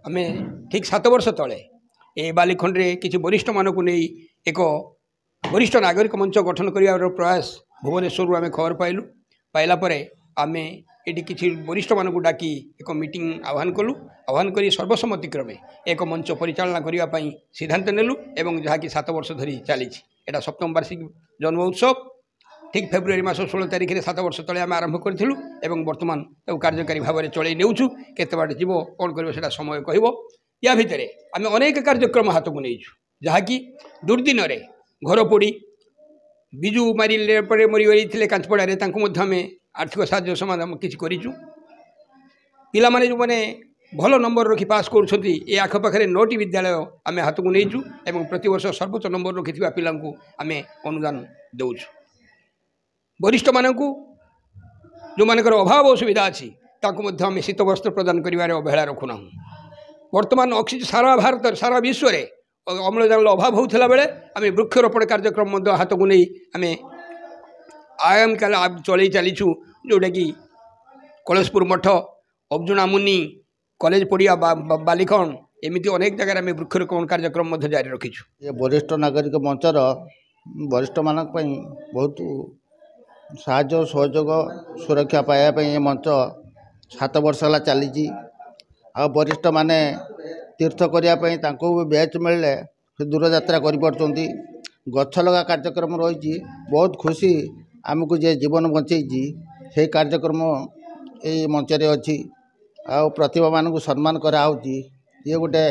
आमे ठीक 7 वर्ष तले ए बालीखंड रे किसी वरिष्ठ मानक नहीं एक वरिष्ठ नागरिक मंच गठन कर प्रयास भुवनेश्वर आम खबर पाइलु पाइला परे आमे ये किसी वरिष्ठ मानक डाकी एक मीटिंग आह्वान कलु आह्वान कर सर्वसम्मति क्रमे एक मंच परिचालना करने सिद्धांत नेलु एवं जहाँकि 7 वर्ष धरी चली एटा सप्तम वार्षिक जन्म उत्सव ठीक फेब्रुआरी मास 16 तारिख में 7 वर्ष तले आम आरंभ करूँ बर्तमान कार्यकारी भाव में चल नेउछु केते बाट जीव कौन कर समय कह या भितर आम अनेक कार्यक्रम हाथ को नहीं जहाँकि दुर्दिन घर पोड़ी विजु मारे मरीगले कांचपड़ा आम आर्थिक साहाय्य समाधान किसी करूँ पिला माने जो मैंने भल नंबर रखी पास कर आखपाखे 9टी विद्यालय आम हाथ को नहींचु एवं प्रति वर्ष सर्वोच्च नंबर रखि पिला आम अनुदान दौचु वरिष्ठ मानक जो मानकर अभाव असुविधा अच्छी आम शीत वस्त्र प्रदान कर अवहेला रखुना वर्तमान ऑक्सीजन सारा भारत सारा विश्व में अम्लजान अभाव होता बेले आम वृक्षरोपण कार्यक्रम हाथ को नहीं आम आयाम काल चल चलीचु जोटा कि कलेजपुर मठ अब्जुना मुनि कॉलेज पड़िया बालिखंड एमती अनेक जगह आम वृक्षरोपण कार्यक्रम जारी रखीचु। ये वरिष्ठ नागरिक मंचर वरिष्ठ मानक बहुत साहाय्य सहयोग सुरक्षा पाइबा ये मंच 7 वर्ष है चली वरिष्ठ माने तीर्थ करने भी बैच मिलले से दूर यात्रा कर गछ लगा कार्यक्रम रही बहुत खुशी आमको जे जीवन बचेगी से कार्यक्रम ये मंचरे अच्छी आ प्रतिभा मानक सम्मान कराऊँच ये गोटे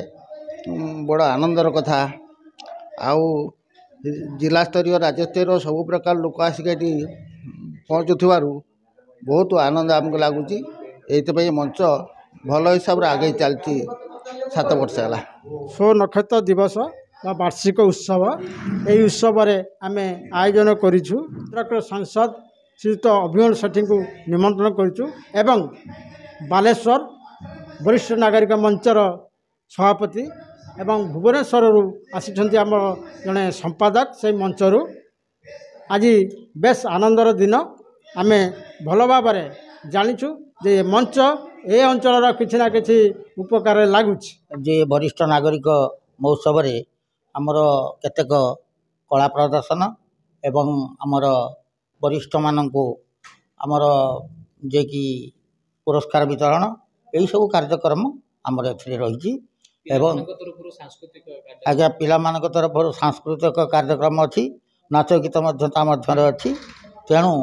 बड़ आनंदर कथा आउ जिला स्तरीय राज्य स्तरीय सब प्रकार लोक आसिक पहुँचुवर बहुत आनंद आमको लगुच ये मंच भल हिसाब से आगे चलती 7 वर्ष है। सो नक्षत्र दिवस वार्षिक उत्सव यही उत्सव आम आयोजन करूँ सांसद श्रीयुक्त अभिमन्यु सेठी को निमंत्रण करूँ एवं बालेश्वर वरिष्ठ नागरिक मंचर सभापति एवं भुवनेश्वर आसी आम जड़े संपादक से मंचर आज बेस आनंदर दिन आम भल भाव जाचु जे मंच ए अंचल किसी ना कि उपकार लगुच जे वरिष्ठ नागरिक महोत्सव आमर केतेक कला प्रदर्शन एवं आमर वरिष्ठ मानक आमर जे कि पुरस्कार वितरण यही सब कार्यक्रम आमर ए रही आज्ञा पिला तरफ सांस्कृतिक कार्यक्रम अच्छी नाच गीत अच्छी तेणु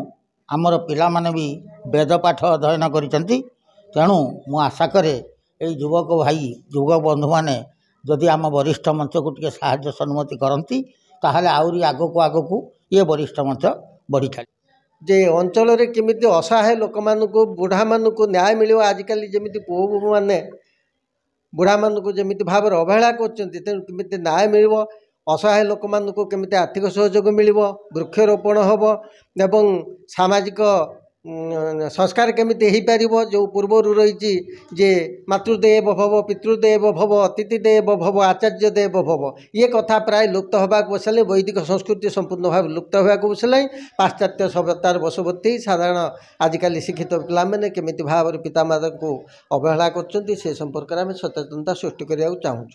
आमर पिला माने भी वेद पाठ अध्ययन करिसेंती तेणु मु आशा करे ये युवक भाई युवक बंधु माने जदि आम वरिष्ठ मंच को टे साहाय्य सन्मति करती ताहले आउरी आगको आगको ये वरिष्ठ मंच बढ़ी चले जे अंचल केमी असहाय लोक मानक बुढ़ा मानक न्याय मिल आजिकल जमी पुओ बो मैंने बुढ़ा मानक जमी भाव अवहेला करमी न्याय मिल असहाय लोक मानक केमी आर्थिक सहयोग मिल वृक्षरोपण हम एवं सामाजिक संस्कार केमिति हो पार जो पूर्वर रही जे मातृदेव भव पितृदेव भव अतिथिदेव भव आचार्य देव भव ये कथा प्राय लुप्त होगाक बसले वैदिक संस्कृति संपूर्ण भाव लुप्त होगाक बसले पाश्चात्य सभ्यतार बशवर्ती साधारण आजिकल शिक्षित पिलाने केमिति भाव पितामाता को अवहेला कर संपर्क में सचेतनता सृष्टि करने चाहूँ।